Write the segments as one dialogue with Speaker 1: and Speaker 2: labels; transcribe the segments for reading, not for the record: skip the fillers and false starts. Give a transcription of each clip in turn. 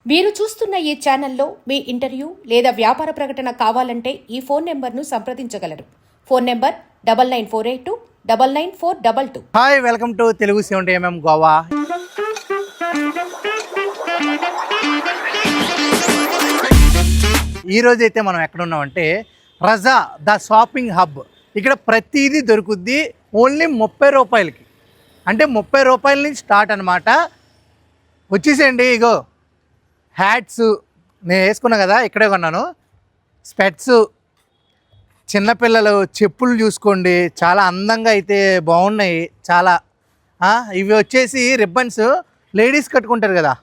Speaker 1: మీరు చూస్తున్న ఈ ఛానల్లో మీ ఇంటర్వ్యూ లేదా వ్యాపార ప్రకటన కావాలంటే ఈ ఫోన్ నెంబర్ను సంప్రదించగలరు. Phone number 9948299422.
Speaker 2: Hi, welcome to Telugu 70mm Goa. ఈరోజు అయితే మనం ఎక్కడ ఉన్నామంటే రజా ద షాపింగ్ హబ్. ఇక్కడ ప్రతిదీ దొరుకుద్ది ఓన్లీ 30 రూపాయలకి. అంటే 30 రూపాయల నుంచి స్టార్ట్ అనమాట. వచ్చేసేయండి. ఇగో హ్యాట్స్ నేను వేసుకున్నా కదా, ఇక్కడే కొన్నాను. స్పెట్స్, చిన్నపిల్లలు చెప్పులు చూసుకోండి, చాలా అందంగా అయితే బాగున్నాయి చాలా. ఇవి వచ్చేసి రిబ్బన్స్, లేడీస్ కట్టుకుంటారు కదా,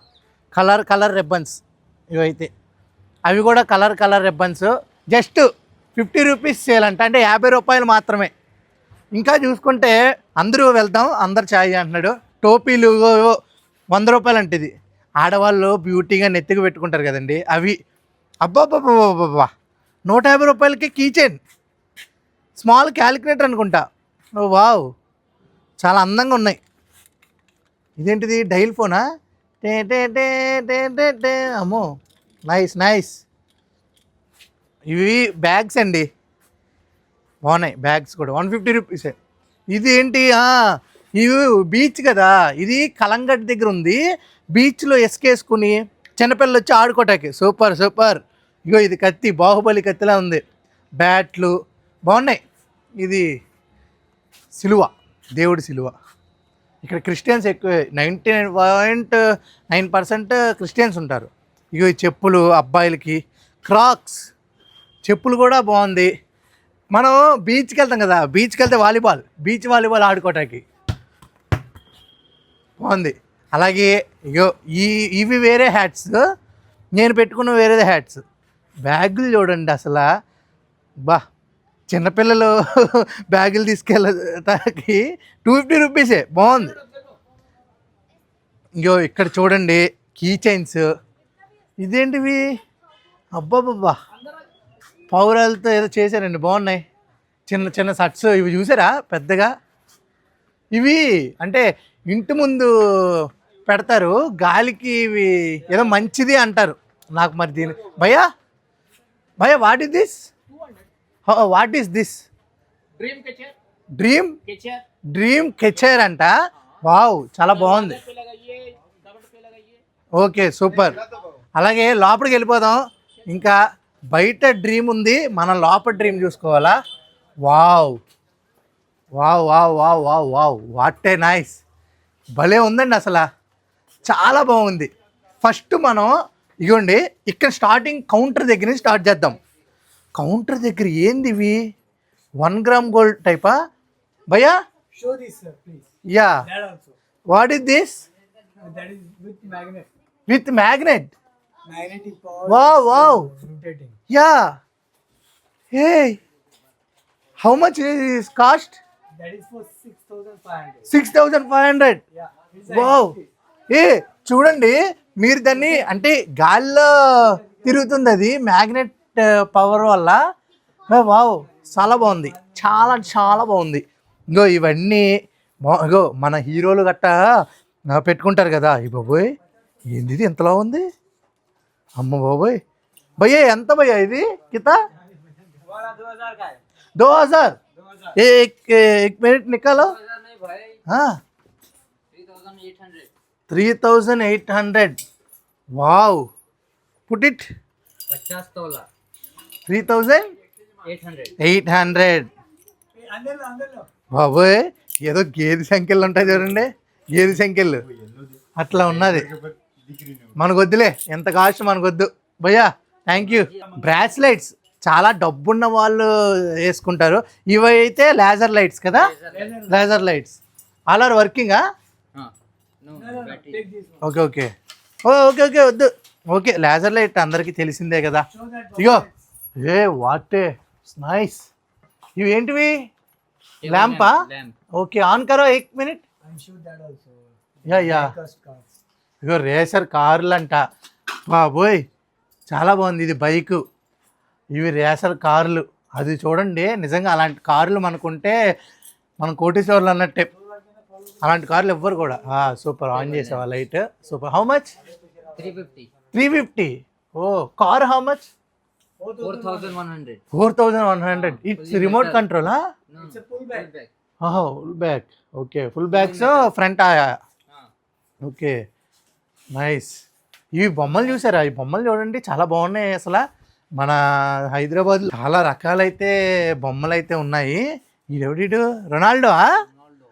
Speaker 2: కలర్ రిబ్బన్స్. ఇవైతే అవి కూడా కలర్ రిబ్బన్స్. జస్ట్ 50 రూపీస్ చేయాలంట, అంటే 50 రూపాయలు మాత్రమే. ఇంకా చూసుకుంటే అందరూ వెళ్తాం, అందరు ఛాయ్ అంటున్నాడు. టోపీలు 100 రూపాయలు అంటే ఇది ఆడవాళ్ళు బ్యూటీగా నెత్తికి పెట్టుకుంటారు కదండి, అవి. అబ్బాబ్బాబ్బాబ్బా 150 రూపాయలకి కీచెన్, స్మాల్ క్యాలిక్యులేటర్ అనుకుంటా. ఓ వావ్, చాలా అందంగా ఉన్నాయి. ఇదేంటిది, డైల్ ఫోనా? టే టే టే టే టే టే. అమ్మో, నైస్. ఇవి బ్యాగ్స్ అండి, బాగున్నాయి బ్యాగ్స్ కూడా. 150 రూపీసే. ఇది ఏంటి, ఇవి బీచ్ కదా, ఇది కలంగట్ దగ్గర ఉంది. బీచ్లో ఎసుకేసుకుని చిన్నపిల్లలు వచ్చి ఆడుకోటానికి సూపర్. ఇగో ఇది కత్తి, బాహుబలి కత్తిలా ఉంది. బ్యాట్లు బాగున్నాయి. ఇది సిలువ, దేవుడి సిలువ. ఇక్కడ క్రిస్టియన్స్ ఎక్కువ, 99.9% క్రిస్టియన్స్ ఉంటారు. ఇగో ఈ చెప్పులు అబ్బాయిలకి, క్రాక్స్ చెప్పులు కూడా బాగుంది. మనం బీచ్కి వెళ్తాం కదా, బీచ్కి వెళ్తే బీచ్ వాలీబాల్ ఆడుకోవటానికి బాగుంది. అలాగే ఇగో ఇవి వేరే హ్యాట్స్, నేను పెట్టుకున్న వేరే హ్యాట్స్. బ్యాగులు చూడండి అసలు, బా చిన్నపిల్లలు బ్యాగులు తీసుకెళ్ళటానికి 250 రూపీసే, బాగుంది. ఇంకో ఇక్కడ చూడండి కీ చైన్స్. ఇదేంటివి, అబ్బాబ్బా పౌరాలతో ఏదో చేశారండి, బాగున్నాయి. చిన్న షర్ట్స్ ఇవి చూసారా పెద్దగా. ఇవి అంటే ఇంటి ముందు పెడతారు గాలికి, ఇవి ఏదో మంచిది అంటారు. నాకు మరి దీని భయ్యా వాట్ ఈస్ దిస్? డ్రీమ్ కెచర్ అంట. వావ్, చాలా బాగుంది. Okay, super. అలాగే లోపలికి వెళ్ళిపోదాం. ఇంకా బయట డ్రీమ్ ఉంది, మనం లోపల డ్రీమ్ చూసుకోవాలా. వావ్ వాట్ ఏ నైస్, భలే ఉందండి అసలు, చాలా బాగుంది. ఫస్ట్ మనం ఇగోండి ఇక్కడ స్టార్టింగ్ కౌంటర్ దగ్గర నుంచి స్టార్ట్ చేద్దాం. కౌంటర్ దగ్గర ఏంది ఇవి, 1 గ్రామ్ గోల్డ్ టైపా భయ్యా? Yeah, what is this? With magnet. Wow yeah. Hey, how much is cost?
Speaker 3: That is for 6,500.
Speaker 2: 6,500. Wow. చూడండి మీరు దాన్ని, అంటే గాల్లో తిరుగుతుంది అది మ్యాగ్నెట్ పవర్ వల్ల. వావ్, చాలా బాగుంది, చాలా బాగుంది. ఇంకో ఇవన్నీ ఇగో మన హీరోలు గట్టా పెట్టుకుంటారు కదా. ఈ బాబోయ్ ఏంది ఎంతలా ఉంది, అమ్మ బాబోయ్. భయ్యా ఎంత భయ్యా ఇది? కితా 2000. एक मिनट निकालो. 3,800. वाव, पुट इट
Speaker 3: 50 तोला
Speaker 2: 3,800. బాబోయ్, ఏదో గేదె సంఖ్యలు ఉంటాయి చూడండి, గేదె సంఖ్యలు అట్లా ఉన్నది. మనకు వద్దులే, ఎంత కాస్ట్ మనకొద్దు భయ్యా. Thank you. బ్రాస్లెట్స్ చాలా డబ్బున్న వాళ్ళు వేసుకుంటారు. ఇవి అయితే లేజర్ లైట్స్ కదా, లేజర్ లైట్స్. ఆల్ ఆర్ వర్కింగా? ఓకే వద్దు. ఓకే, లేజర్ లైట్ అందరికీ తెలిసిందే కదా. ఇగో వాట్ నైస్. ఇవి ఏంటివి, ల్యాంపా? ఓకే, ఆన్ కరో 1 మినిట్. యా. ఇగో రేసర్ కార్లు అంట. బాబోయ్ చాలా బాగుంది. ఇది బైకు, ఇవి రేసర్ కార్లు. అది చూడండి, నిజంగా అలాంటి కార్లు మనకుంటే మనం కోటీశ్వర్లు అన్నట్టే. అలాంటి కార్లు ఎవ్వరు కూడా. సూపర్, ఆన్ చేసేవా లైట్? సూపర్. How much? 350. ఓ car how much?
Speaker 3: 4,100.
Speaker 2: 4,100. It's
Speaker 3: Fully
Speaker 2: remote
Speaker 3: metal.
Speaker 2: కంట్రోలా?
Speaker 3: No, it's a full back.
Speaker 2: Full back. Okay, full backs front ఆయా. Okay, nice. ఇవి బొమ్మలు చూసారా? ఈ బొమ్మలు చూడండి, చాలా బాగున్నాయి అసలు. మన హైదరాబాద్ చాలా రకాలైతే బొమ్మలు అయితే ఉన్నాయి. ఎవడీడు? రొనాల్డో?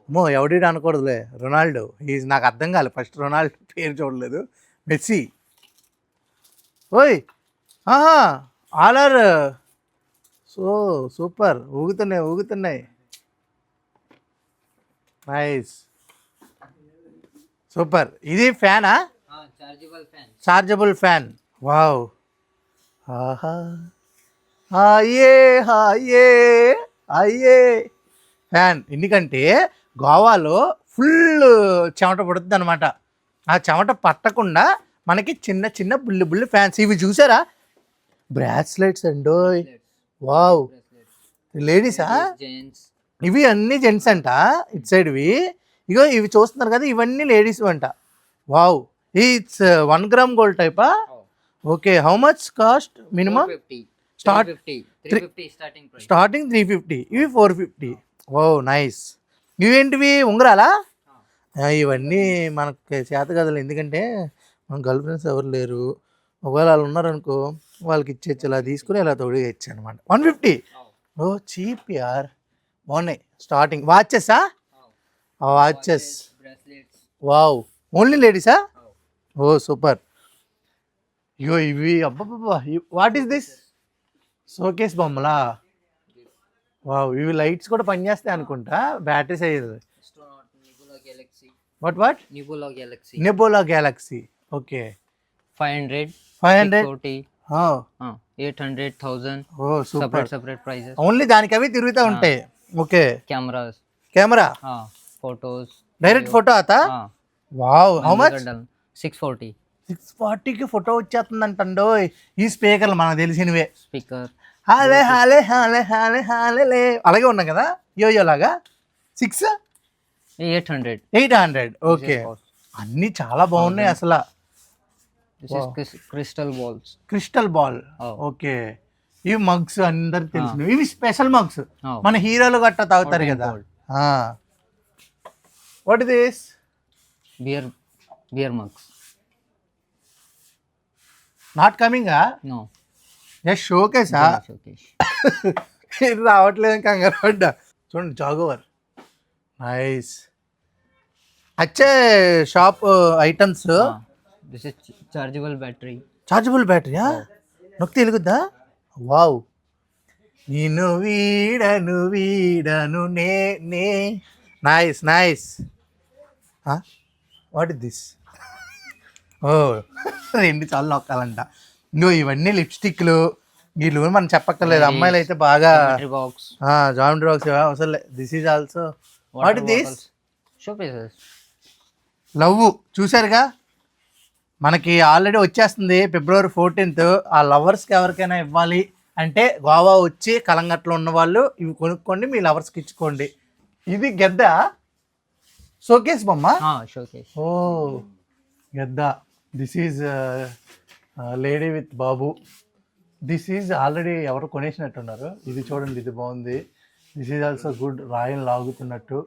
Speaker 2: అమ్మో, ఎవడీడు అనకూడదులే, రొనాల్డో. నాకు అర్థం కాలేదు ఫస్ట్, రొనాల్డో పేరు చూడలేదు. మెస్సీ. ఓయ్, ఆహా, ఆల్ ఆర్ సూపర్. ఊగుతున్నాయి. Nice, super. ఇది ఫ్యానా?
Speaker 3: Chargeable fan.
Speaker 2: Chargeable fan. Wow, ఆహా, హాయే ఫ్యాన్. ఎందుకంటే గోవాలో ఫుల్ చెమట పడుతుంది అనమాట. ఆ చెమట పట్టకుండా మనకి చిన్న చిన్న బుల్లి ఫ్యాన్స్. ఇవి చూసారా? బ్రాస్లెట్స్ అండో. వావ్, లేడీసా?
Speaker 3: Gents.
Speaker 2: ఇవి అన్ని జెంట్స్ అంట. ఇటు సైడ్ ఇగో ఇవి చూస్తున్నారు కదా, ఇవన్నీ లేడీస్ అంట. వావ్, ఇట్స్ 1 గ్రామ్ గోల్డ్ టైపా? Okay, how much cost minimum?
Speaker 3: 450.
Speaker 2: Start-
Speaker 3: 350 starting price.
Speaker 2: Starting 350, ఇవి 450. ఓ నైస్. ఇవేంటివి, ఉంగరాలా? ఇవన్నీ మనకి చేత కదలే, ఎందుకంటే మన గర్ల్ ఫ్రెండ్స్ ఎవరు లేరు. ఒకవేళ వాళ్ళు ఉన్నారనుకో, వాళ్ళకి ఇచ్చేచ్చు, ఇలా తీసుకుని ఇలా తోడుగా ఇచ్చా అనమాట. 150. ఓ చీప్ యార్. బాగున్నాయి. స్టార్టింగ్ వాచెసా? వాచెస్.
Speaker 3: Bracelets.
Speaker 2: వావ్, ఓన్లీ లేడీసా? ఓ సూపర్. అయ్యో ఇవి అబ్బబ్బా, వాట్ ఈస్ దిస్? షోకేస్ బొమ్మలా? వావ్, ఇవి లైట్స్ కూడా పనిచేస్తాయి అనుకుంటా, బ్యాటరీస్ అయ్యేది.
Speaker 3: Astronaut. Nebula Galaxy.
Speaker 2: What?
Speaker 3: Nebula Galaxy.
Speaker 2: Nebula galaxy. Okay,
Speaker 3: 500.
Speaker 2: 500.
Speaker 3: 640. 800. 1000.
Speaker 2: ఓ సూపర్.
Speaker 3: Separate prices.
Speaker 2: ఓన్లీ దానికి అవి తిరుగుతూ ఉంటాయి. Okay,
Speaker 3: Cameras.
Speaker 2: Camera
Speaker 3: Photos.
Speaker 2: Direct photo ఆతా? Wow, how much?
Speaker 3: 640.
Speaker 2: 640కి ఫోటో వచ్చేస్తుందంటండో. ఈ స్పీకర్లు మనకు తెలిసినవే.
Speaker 3: Speaker.
Speaker 2: హాలే అలాగే ఉన్నాయి కదా, యోయో లాగా.
Speaker 3: 800.
Speaker 2: 800. ఓకే, అన్నీ చాలా బాగున్నాయి అసలు.
Speaker 3: This is crystal balls.
Speaker 2: Crystal ball.
Speaker 3: Oh.
Speaker 2: Okay, ఇవి మగ్స్ అందరికి తెలిసినవి. ఇవి స్పెషల్ మగ్స్,
Speaker 3: Oh.
Speaker 2: మన హీరోలు గట్ట తాగుతారు
Speaker 3: Hot and
Speaker 2: కదా.
Speaker 3: cold.
Speaker 2: What is this?
Speaker 3: Beer mugs.
Speaker 2: Not coming.
Speaker 3: No.
Speaker 2: Just షోకేసా?
Speaker 3: Showcase.
Speaker 2: రావట్లేదు, కంగారు పడ్డా. చూడండి, జాగోవర్. నైస్. అచ్చే shop items.
Speaker 3: This is chargeable battery.
Speaker 2: Chargeable బ్యాటరీయా? నొక్కి తెలుగుద్దా? వావ్, నేను వీడను నే. నైస్. What is this? ఓ, 2 సార్లు నొక్కాలంట. ఇంకో ఇవన్నీ లిప్స్టిక్లు, వీళ్ళు మనం చెప్పక్కర్లేదు. అమ్మాయిలు అయితే బాగా
Speaker 3: Battery box.
Speaker 2: జామెట్రీ బాక్స్ అసలు. This is also what is this?
Speaker 3: bottles. Showcases.
Speaker 2: Love. చూసారుగా, మనకి ఆల్రెడీ వచ్చేస్తుంది February 14th. ఆ లవర్స్కి ఎవరికైనా ఇవ్వాలి అంటే గోవా వచ్చి కలంగట్లో ఉన్న వాళ్ళు ఇవి కొనుక్కోండి, మీ లవర్స్కి ఇచ్చుకోండి. ఇది గెద్ద షోకేస్ బొమ్మ.
Speaker 3: Showcase.
Speaker 2: ఓ గెద్ద. దిస్ ఈజ్ లేడీ విత్ బాబు. దిస్ ఈజ్ ఆల్రెడీ ఎవరు కొనేసినట్టున్నారు. ఇది చూడండి, ఇది బాగుంది. This is also good. Royal లాగుతున్నట్టు,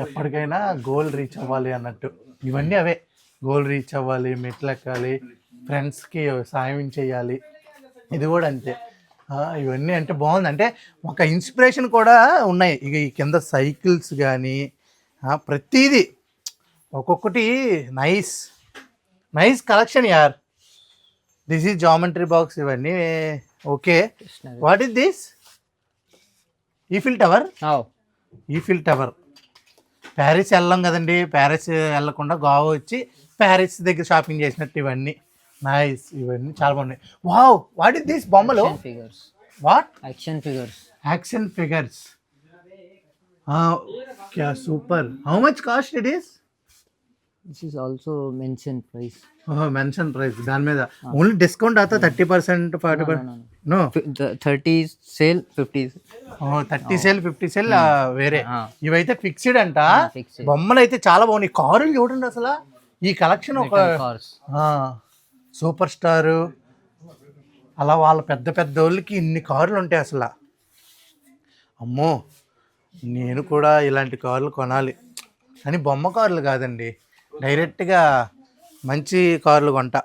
Speaker 2: ఎప్పటికైనా గోల్ రీచ్ అవ్వాలి అన్నట్టు. ఇవన్నీ అవే, గోల్ రీచ్ అవ్వాలి, మెట్లు ఎక్కాలి, ఫ్రెండ్స్కి సాయం చేయాలి. ఇది కూడా అంతే. ఇవన్నీ అంటే బాగుంది. అంటే ఒక ఇన్స్పిరేషన్ కూడా ఉన్నాయి. ఇక ఈ కింద సైకిల్స్ కానీ ప్రతిదీ ఒక్కొక్కటి నైస్ కలెక్షన్ యార్. This is geometry box. ఇవన్నీ okay. What is this? Eiffel tower. Eiffel tower. Paris వెళ్ళాం కదండి, ప్యారిస్ వెళ్ళకుండా గోవా వచ్చి ప్యారిస్ దగ్గర షాపింగ్ చేసినట్టు ఇవన్నీ. నైస్. ఇవన్నీ చాలా బాగున్నాయి. Wow, what is this? బొమ్మలు.
Speaker 3: Figures.
Speaker 2: What?
Speaker 3: Action figures.
Speaker 2: Action figures. క్యా super. How much cost it is?
Speaker 3: This is also mentioned price.
Speaker 2: Mention price దాని మీద. ఓన్లీ డిస్కౌంట్ అవుతా 30%, 40%? No,
Speaker 3: The 30 sale, 50.
Speaker 2: 30 sale 50 sale వేరే.
Speaker 3: Ah.
Speaker 2: ఇవైతే fixed అంట.
Speaker 3: Fixed.
Speaker 2: బొమ్మలు అయితే చాలా బాగున్నాయి. కారులు చూడండి అసలు. ఈ కలెక్షన్ ఒక
Speaker 3: Metal cars.
Speaker 2: సూపర్ స్టారు, అలా వాళ్ళ పెద్ద పెద్ద వాళ్ళకి ఇన్ని కార్లు ఉంటాయి అసలు. అమ్మో, నేను కూడా ఇలాంటి కార్లు కొనాలి. కానీ బొమ్మ కార్లు కాదండి, డైరెక్ట్గా మంచి కార్లు కొంటా.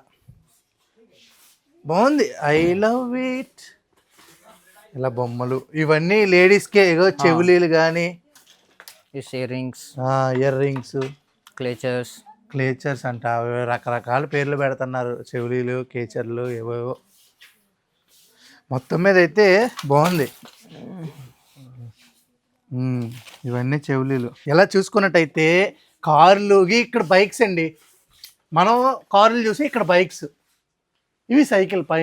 Speaker 2: బాగుంది, ఐ లవ్ ఇట్. ఇలా బొమ్మలు ఇవన్నీ లేడీస్కే, ఏదో చెవులీలు కానీ,
Speaker 3: This earrings,
Speaker 2: ear rings,
Speaker 3: clutches.
Speaker 2: క్లేచర్స్ అంట, అవి రకరకాల పేర్లు పెడుతున్నారు, చెవులీలు, కేచర్లు, ఏవేవో. మొత్తం మీద అయితే బాగుంది. ఇవన్నీ చెవులీలు. ఎలా చూసుకున్నట్టయితే కార్లుకి ఇక్కడ బైక్స్ అండి. మనం కార్లు చూసి ఇక్కడ బైక్స్, ఇవి సైకిల్ పై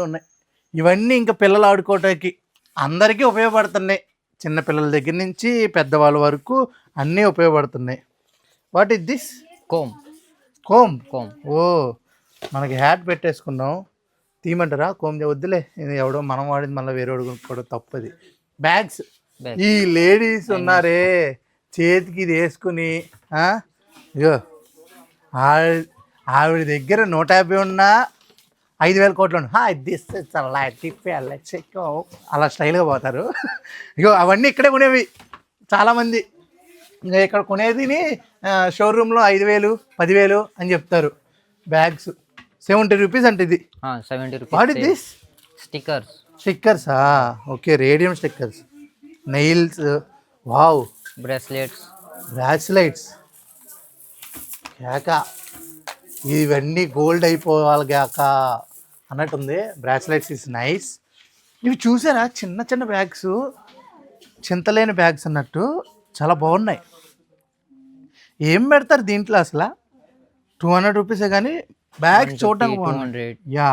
Speaker 2: ఉన్నాయి. ఇవన్నీ ఇంకా పిల్లలు ఆడుకోవటానికి అందరికీ ఉపయోగపడుతున్నాయి. చిన్నపిల్లల దగ్గర నుంచి పెద్దవాళ్ళ వరకు అన్నీ ఉపయోగపడుతున్నాయి. What is this?
Speaker 3: Comb.
Speaker 2: Comb.
Speaker 3: Comb.
Speaker 2: ఓ, మనకి హ్యాట్ పెట్టేసుకున్నాం, తీయమంటారా? కోమ్ వద్దులే, ఇది ఎవడో మనం వాడింది మళ్ళీ వేరే వాడు కొనుక్కోవడం తప్పది. Bags,
Speaker 3: Bag.
Speaker 2: ఈ లేడీస్ ఉన్నారే చేతికి ఇది వేసుకుని, ఇగో ఆవిడ దగ్గర 150 ఉన్నా 5,000 కోట్లు దిస్ అలా స్టైల్గా పోతారు. ఇగో అవన్నీ ఇక్కడే కొనేవి చాలామంది. ఇంకా ఇక్కడ కొనేదిని షోరూంలో 5,000, 10,000 అని చెప్తారు. బ్యాగ్స్ 70 రూపీస్ అంటే ఇది.
Speaker 3: 70 rupees.
Speaker 2: What is
Speaker 3: sale.
Speaker 2: దిస్?
Speaker 3: Stickers.
Speaker 2: స్టిక్కర్సా? Okay, radium stickers, nails, wow,
Speaker 3: Bracelets.
Speaker 2: Bracelets. కేక, ఇవన్నీ గోల్డ్ అయిపోవాలి కేక అన్నట్టుంది. Bracelets is nice. ఇవి చూసారా, చిన్న చిన్న బ్యాగ్స్, చింతలేని బ్యాగ్స్ అన్నట్టు చాలా బాగున్నాయి. ఏం పెడతారు దీంట్లో అసలు? 200 రూపీసే కానీ బ్యాగ్ చూడటానికి బాగుంది.
Speaker 3: 200.
Speaker 2: యా,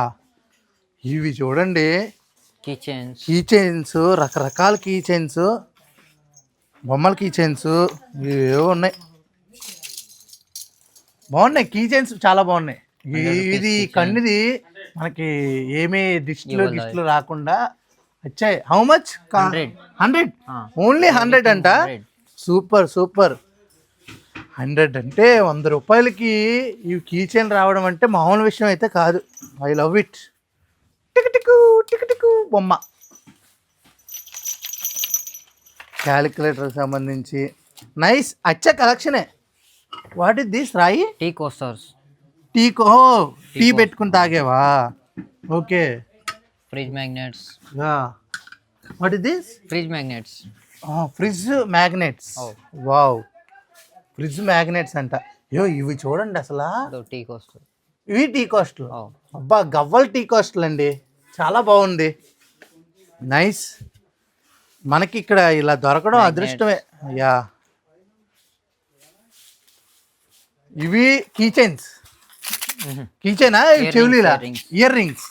Speaker 2: ఇవి చూడండి,
Speaker 3: Keychains.
Speaker 2: కీ చైన్స్, రకరకాల కీ చైన్స్, బొమ్మల కీ చైన్స్, ఇవేవో ఉన్నాయి, బాగున్నాయి. కీ చైన్స్ చాలా బాగున్నాయి. ఇది కన్నుది మనకి ఏమీ దిష్టిలో రాకుండా వచ్చాయి. How much? 100. ఓన్లీ 100 అంట. Super super. 100 అంటే 100 రూపాయలకి ఈ కీ చైన్ రావడం అంటే మామూలు విషయం అయితే కాదు. I love it. Tick tick బొమ్మ, క్యాలిక్యులేటర్ సంబంధించి నైస్ అచ్చా కలెక్షనే. What is this? రాయి
Speaker 3: Tea coasters.
Speaker 2: టీ పెట్టుకుని తాగేవా? Okay.
Speaker 3: Fridge magnets.
Speaker 2: What is this?
Speaker 3: Fridge magnets.
Speaker 2: Fridge magnets. Wow, fridge magnets అంట. ఇవి చూడండి అసలు,
Speaker 3: The tea coaster.
Speaker 2: ఇవి టీ కాస్ట్లు.
Speaker 3: Oh.
Speaker 2: అబ్బా, గవ్వల్ టీ కాస్ట్లు అండి, చాలా బాగుంది. నైస్. మనకి ఇక్కడ ఇలా దొరకడం అదృష్టమే. యా, ఇవి కీ చైన్స్. కీ చైనా? చెవులీలా? Earrings.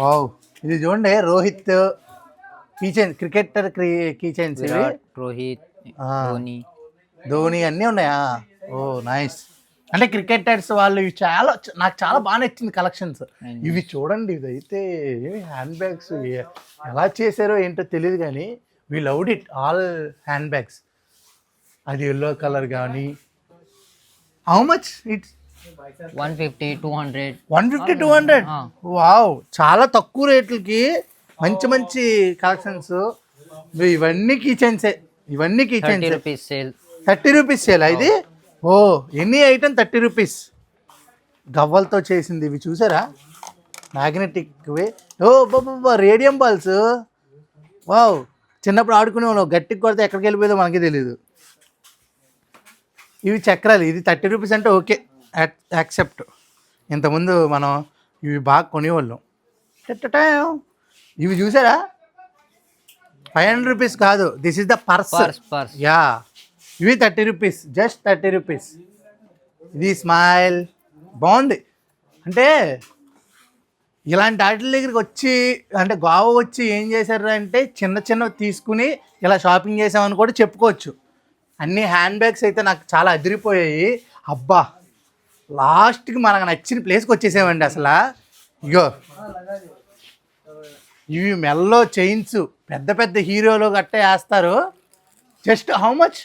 Speaker 2: వావ్, ఇది చూడండి, Rohit key chain, cricketer key chains.
Speaker 3: Virat, Rohit, Dhoni.
Speaker 2: Dhoni అన్నీ ఉన్నాయా? ఓ నైస్. అంటే క్రికెటర్స్ వాళ్ళు ఇవి నాకు చాలా బాగా నచ్చింది కలెక్షన్స్. ఇవి చూడండి, ఇదైతే హ్యాండ్ బ్యాగ్స్ ఎలా చేశారో ఏంటో తెలియదు కానీ we loved it all hand bags. అది ఎల్లో కలర్ కానీ. How much it's?
Speaker 3: 150, 200.
Speaker 2: 150, 200. వావ్, చాలా తక్కువ రేట్లకి మంచి మంచి కలెక్షన్స్. ఇవన్నీ కీ చైన్సే, ఇవన్నీ key
Speaker 3: 30
Speaker 2: chains.
Speaker 3: rupees sale.
Speaker 2: 30 rupees సేలా ఇది? ఓ, ఎన్ని ఐటమ్ 30 రూపీస్. గవ్వలతో చేసింది ఇవి చూసారా, మ్యాగ్నెటిక్వి. ఓ బాబా, రేడియం బాల్స్. వావ్, చిన్నప్పుడు ఆడుకునే వాళ్ళం, గట్టికి కొడితే ఎక్కడికి వెళ్ళిపోయేదో మనకి తెలియదు. ఇవి చక్రాలు. ఇది 30 రూపీస్ అంటే ఓకే, యాక్సెప్ట్. ఇంతకుముందు మనం ఇవి బాగా కొనేవాళ్ళం. ఇవి చూసారా, 500 రూపీస్ కాదు, this is the purse. Yeah, ఇవి 30 రూపీస్, జస్ట్ 30 రూపీస్. ఇది స్మైల్ బాగుంది. అంటే ఇలాంటి వాటి దగ్గరికి వచ్చి, అంటే గోవా వచ్చి ఏం చేశారు అంటే చిన్న చిన్నవి తీసుకుని ఇలా షాపింగ్ చేసామని కూడా చెప్పుకోవచ్చు. అన్ని హ్యాండ్ బ్యాగ్స్ అయితే నాకు చాలా అదిరిపోయాయి. అబ్బా, లాస్ట్కి మనకు నచ్చిన ప్లేస్కి వచ్చేసామండి అసలు. ఇగో, ఇవి మెల్లో చైన్స్, పెద్ద పెద్ద హీరోలు గట్ట వేస్తారు. Just how much?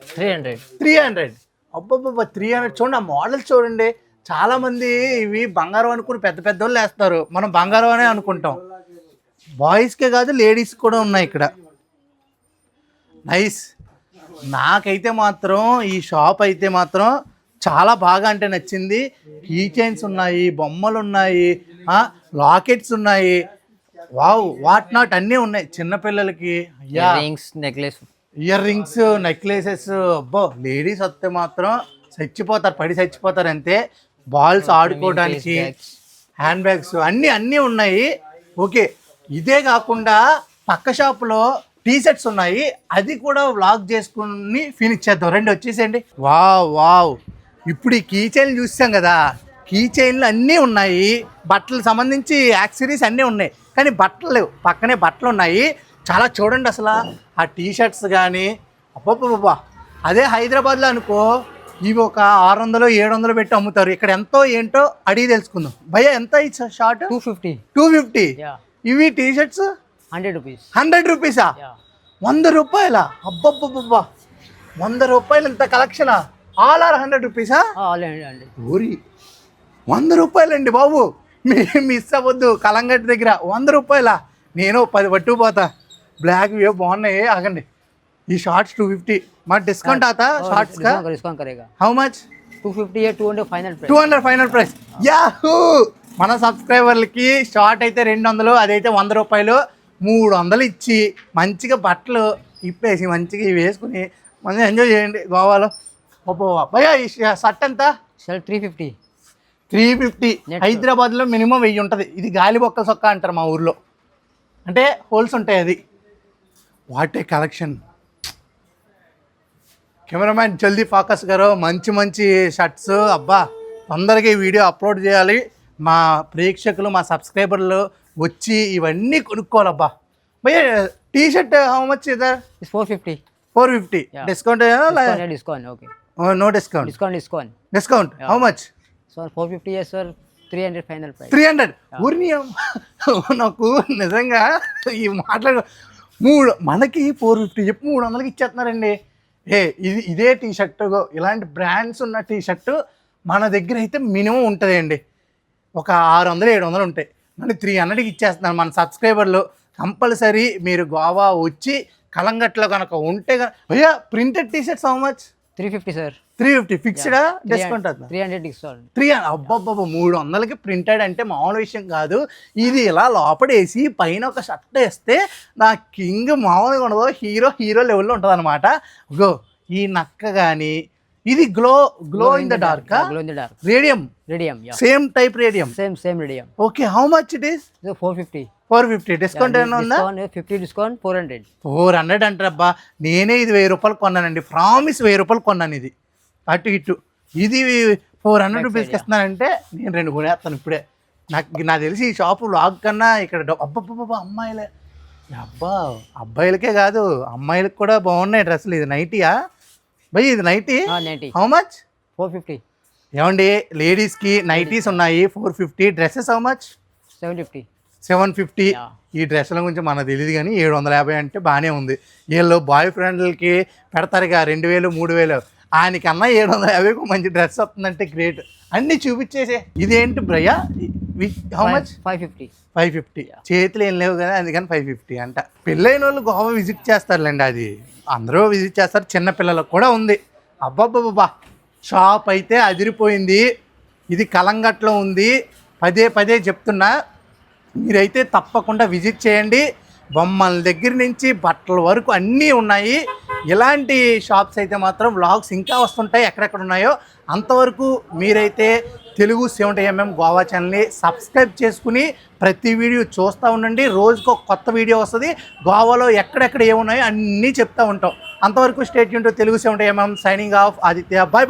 Speaker 3: 300.
Speaker 2: 300. అబ్బబ్బబ్బా, 300. చూడండి, ఆ మోడల్స్ చూడండి, చాలామంది ఇవి బంగారం అనుకుని పెద్ద పెద్ద వాళ్ళు వేస్తారు, మనం బంగారం అనే అనుకుంటాం. బాయ్స్కే కాదు లేడీస్ కూడా ఉన్నాయి ఇక్కడ. నైస్. నాకైతే మాత్రం ఈ షాప్ అయితే మాత్రం చాలా బాగా అంటే నచ్చింది. కీ చైన్స్ ఉన్నాయి, బొమ్మలు ఉన్నాయి, లాకెట్స్ ఉన్నాయి, వావ్ వాట్ నాట్ అన్నీ ఉన్నాయి చిన్నపిల్లలకి.
Speaker 3: Rings, necklace,
Speaker 2: ear rings, necklaces. అబ్బో లేడీస్ వస్తే మాత్రం చచ్చిపోతారు, పడి చచ్చిపోతారు అంతే. బాల్స్ ఆడుకోవడానికి, హ్యాండ్ బ్యాగ్స్ అన్నీ ఉన్నాయి. ఓకే, ఇదే కాకుండా పక్క షాప్లో టీ షర్ట్స్ ఉన్నాయి, అది కూడా వ్లాగ్ చేసుకుని ఫినిష్ చేద్దాం. రండి వచ్చేసేయండి. వావ్ వావ్, ఇప్పుడు ఈ కీ చైన్లు చూసాం కదా, కీ చైన్లు అన్నీ ఉన్నాయి, బట్టలకు సంబంధించి యాక్సెసరీస్ అన్నీ ఉన్నాయి, కానీ బట్టలు లేవు. పక్కనే బట్టలు ఉన్నాయి. చాలా చూడండి అసలు ఆ టీ షర్ట్స్ కానీ, అబ్బబ్బబ్బా. అదే హైదరాబాద్లో అనుకో ఇవి ఒక 600-700 పెట్టి అమ్ముతారు. ఇక్కడ ఎంతో ఏంటో అడిగి తెలుసుకుందాం. భయ్యా ఎంత ఈ షార్ట్?
Speaker 3: 250.
Speaker 2: 250. ఇవి టీ షర్ట్స్
Speaker 3: 100 rupees.
Speaker 2: 100 రూపీసా? 100 రూపాయలా? అబ్బబ్బబ్బబ్బా, 100 రూపాయలు ఇంత కలెక్షనా? All are 100 రూపీసా? ఊరి 100 రూపాయలండి బాబు, మిస్ అవ్వద్దు. కలంగట్ దగ్గర 100 రూపాయలా? నేను 10 పట్టుకుపోతా. బ్లాక్ వ్యూ బాగున్నాయి. ఆగండి, ఈ షార్ట్స్ 250. మా డిస్కౌంట్ आता షార్ట్స్ का?
Speaker 3: डिस्काउंट करेगा.
Speaker 2: How much?
Speaker 3: 250 है, 200 final price.
Speaker 2: 200 final price. Yahoo! మన సబ్స్క్రైబర్లకి షార్ట్ అయితే 200, అదైతే 100 రూపాయలు. 300 ఇచ్చి మంచిగా బట్టలు ఇప్పేసి మంచిగా ఇవి వేసుకుని మంచిగా ఎంజాయ్ చేయండి గోవాలో. భయ్యా ఈ షర్ట్ ఎంత?
Speaker 3: शर्ट 350.
Speaker 2: 350. హైదరాబాద్లో మినిమం 1000 ఉంటుంది. ఇది గాలి బొక్కల సొక్క అంటారు మా ఊర్లో, అంటే హోల్స్ ఉంటాయి. అది వాట్ ఏ కలెక్షన్. కెమెరామ్యాన్ జల్దీ ఫోకస్ గారు, మంచి మంచి షర్ట్స్. అబ్బా తొందరగా ఈ వీడియో అప్లోడ్ చేయాలి. మా ప్రేక్షకులు, మా సబ్స్క్రైబర్లు వచ్చి ఇవన్నీ కొనుక్కోవాలబ్బా. భయ్యా టీ షర్ట్ హౌ మచ్ ఇదర్?
Speaker 3: 450.
Speaker 2: 450. Discount?
Speaker 3: Discount okay.
Speaker 2: No discount. Discount how much?
Speaker 3: Sir 450 है सर, 300 फाइनल प्राइस.
Speaker 2: 300. ఊరిని నాకు నిజంగా ఈ మాట్లాడు మనకి 450 చెప్పి 300కి ఇచ్చేస్తున్నారండి. ఇదే టీ షర్ట్, ఇలాంటి బ్రాండ్స్ ఉన్న టీ షర్టు మన దగ్గర అయితే మినిమం ఉంటుంది అండి, ఒక 600-700 ఉంటాయి. మళ్ళీ 300కి ఇచ్చేస్తున్నారు మన సబ్స్క్రైబర్లు. కంపల్సరీ మీరు గోవా వచ్చి కలంగట్లో కనుక ఉంటే భయ్యా printed T shirts how much?
Speaker 3: 350 sir.
Speaker 2: 350 ఫిక్స్డా? డిస్కౌంట్?
Speaker 3: 300 డిస్కౌంట్.
Speaker 2: 300. అబ్బబ్బబ్బ, 300కి ప్రింటెడ్ అంటే మామూలు విషయం కాదు. ఇది ఇలా లోపడేసి పైన ఒక షర్ట్ వేస్తే నా కింగ్ మామూలుగా ఉండదు, హీరో లెవెల్లో ఉంటుంది అనమాట. గో ఈ నక్క కానీ ఇది glow in the dark. Radium. Same type radium.
Speaker 3: Same radium.
Speaker 2: Okay, how much it is? 450. Discount ఏమైనా ఉందా?
Speaker 3: 50 డిస్కౌంట్.
Speaker 2: 400 అంటారబ్బా. నేనే ఇది 1000 రూపాయలు కొన్నానండి, ప్రామిస్ 1000 రూపాయలు కొన్నాను. ఇది అటు ఇటు ఇది 400 రూపీస్కి ఇస్తున్నానంటే నేను 2 కొనేస్తాను ఇప్పుడే. నాకు తెలిసి ఈ షాపు లాగ్ కన్నా ఇక్కడ అబ్బబ్బబ్బా అమ్మాయిలే. అబ్బా అబ్బాయిలకే కాదు అమ్మాయిలకు కూడా బాగున్నాయి డ్రెస్సులు. ఇది నైటీయా భయ్? ఇది నైటీ హౌ మచ్?
Speaker 3: 450.
Speaker 2: ఏమండి లేడీస్కి నైటీస్ ఉన్నాయి 450. Dresses how much? 750. ఈ డ్రెస్సుల గురించి మనకు తెలియదు కానీ 750 అంటే బాగానే ఉంది. వీళ్ళు బాయ్ ఫ్రెండ్లకి పెడతారుగా 2000, 3000. ఆయనకన్నా 750కు మంచి డ్రెస్ వస్తుందంటే గ్రేట్. అన్నీ చూపించేసే. ఇదేంటి బ్రయ్యా? How much? 550. చేతులు ఏం లేవు కదా అందుకని 550 అంట. పెళ్ళైన వాళ్ళు గోవా విజిట్ చేస్తారులేండి, అది అందరూ విజిట్ చేస్తారు, చిన్నపిల్లలకు కూడా ఉంది. అబ్బబ్బబ్బా షాప్ అయితే అదిరిపోయింది. ఇది కలంగట్లో ఉంది. పదే చెప్తున్నా, మీరైతే తప్పకుండా విజిట్ చేయండి. బొమ్మల దగ్గర నుంచి బట్టల వరకు అన్నీ ఉన్నాయి. ఇలాంటి షాప్స్ అయితే మాత్రం వ్లాగ్స్ ఇంకా వస్తుంటాయి ఎక్కడెక్కడ ఉన్నాయో. అంతవరకు మీరైతే తెలుగు 70mm గోవా ఛానల్ని సబ్స్క్రైబ్ చేసుకుని ప్రతి వీడియో చూస్తూ ఉండండి. రోజుకు ఒక కొత్త వీడియో వస్తుంది. గోవాలో ఎక్కడెక్కడ ఏమున్నాయో అన్నీ చెప్తూ ఉంటాం. అంతవరకు stay tune to Telugu 70mm. Signing off Aditya. Bye.